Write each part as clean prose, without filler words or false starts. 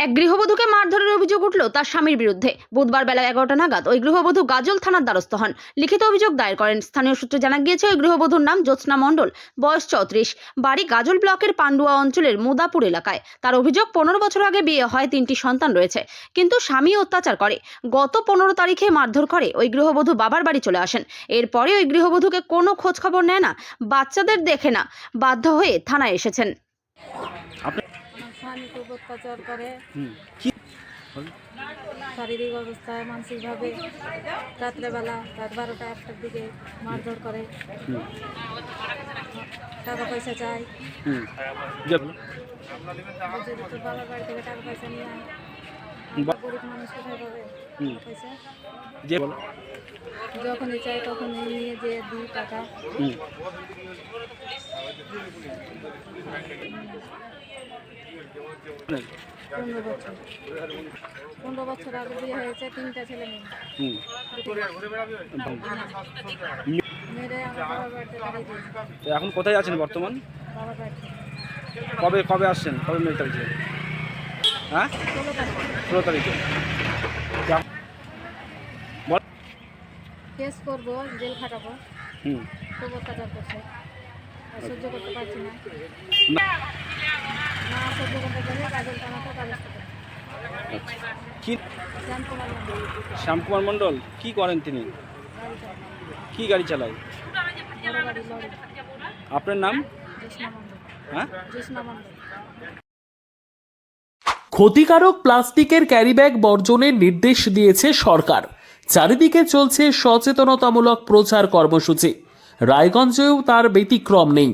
এক গৃহবধূকে মারধরের অভিযোগ উঠল তার স্বামীর বিরুদ্ধে। বুধবার বেলা 11টা নাগাদ ওই গৃহবধূ গাজল থানার দ্বারস্থ হন, লিখিত অভিযোগ দায়ের করেন। স্থানীয় সূত্রে জানা গিয়েছে, ওই গৃহবধূর নাম জ্যোৎস্না মণ্ডল, বয়স 34, বাড়ি গাজল ব্লকের পান্ডুয়া অঞ্চলের মুদাপুর এলাকায়। তার অভিযোগ, 15 বছর আগে বিয়ে হয়, 3টি সন্তান রয়েছে, কিন্তু স্বামী অত্যাচার করে। গত 15 তারিখে মারধর করে ওই গৃহবধূ বাবার বাড়ি চলে আসেন। এরপরে ওই গৃহবধূকে কোনো খোঁজ খবর নেয় না, বাচ্চাদের দেখে না, বাধ্য হয়ে থানায় এসেছেন। স্বামী খুব অত্যাচার করে, কি শারীরিক অবস্থায়, মানসিকভাবে। রাত্রেবেলা রাত 12টা 1টার দিকে মারধর করে, টাকা পয়সা চায়। তো বাবার বাড়ি থেকে টাকা পয়সা নিয়ে আয়, গরিব মানুষ কোথায় পাবে পয়সা? যখনই চাই তখনই নিয়ে যেয়ে দিই টাকা। 15 বছর আগে বিয়ে হয়েছে, 3টা ছেলে মেয়ে। মেয়েরা আমার বাবার বাড়িতে দাঁড়িয়ে দিয়েছে। তো এখন কোথায় আছেন বর্তমান? বাবার বাড়িতে। কবে আসছেন? কবে মেয়ে তারিখে? হ্যাঁ, 16 তারিখে। কেস করবো, জেল খাটাবো। খুব অত্যাচার করছে, আর সহ্য করতে পারছি না। না সহ্য করতে পারলে গাজল থানাতে কাগজ করতে। কি শ্যামকুমার মণ্ডল। শ্যামকুমার মণ্ডল কি করেন তিনি? গাড়ি চালায়, কি গাড়ি চালায়? বড় গাড়ি, লরি। আপনার নাম? জ্যোৎস্না মণ্ডল। হ্যাঁ, জ্যোৎস্না মণ্ডল। ক্ষতিকারক প্লাস্টিকের ক্যারিব্যাগ বর্জনের নির্দেশ দিয়েছে সরকার। চারিদিকে চলছে সচেতনতামূলক প্রচার কর্মসূচি। রায়গঞ্জেও তার ব্যতিক্রম নেই।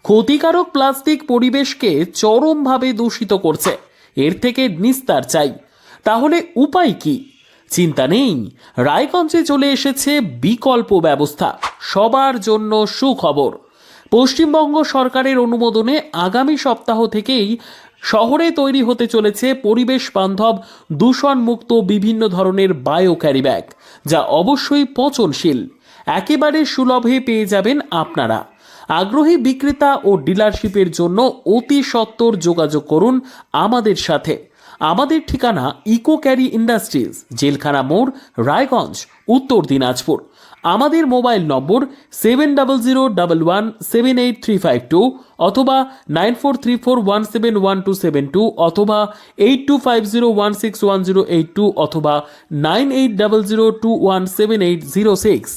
ক্ষতিকারক প্লাস্টিক পরিবেশকে চরমভাবে দূষিত করছে। এর থেকে নিস্তার চাই। তাহলে উপায় কি? চিন্তা নেই, রায়গঞ্জে চলে এসেছে বিকল্প ব্যবস্থা। সবার জন্য সুখবর। পশ্চিমবঙ্গ সরকারের অনুমোদনে আগামী সপ্তাহ থেকেই শহরে তৈরি হতে চলেছে পরিবেশ বান্ধব, দূষণমুক্ত বিভিন্ন ধরনের বায়ো ক্যারিব্যাগ, যা অবশ্যই পচনশীল। একেবারে সুলভে পেয়ে যাবেন আপনারা। আগ্রহী বিক্রেতা ও ডিলারশিপের জন্য অতি সত্বর যোগাযোগ করুন আমাদের সাথে। আমাদের ঠিকানা ইকো ক্যারি ইন্ডাস্ট্রিজ, জেলখানা মোড়, রায়গঞ্জ, উত্তর দিনাজপুর। আমাদের মোবাইল নম্বর 7001178352 অথবা 9434171272 অথবা 8250161082 অথবা 9800217806।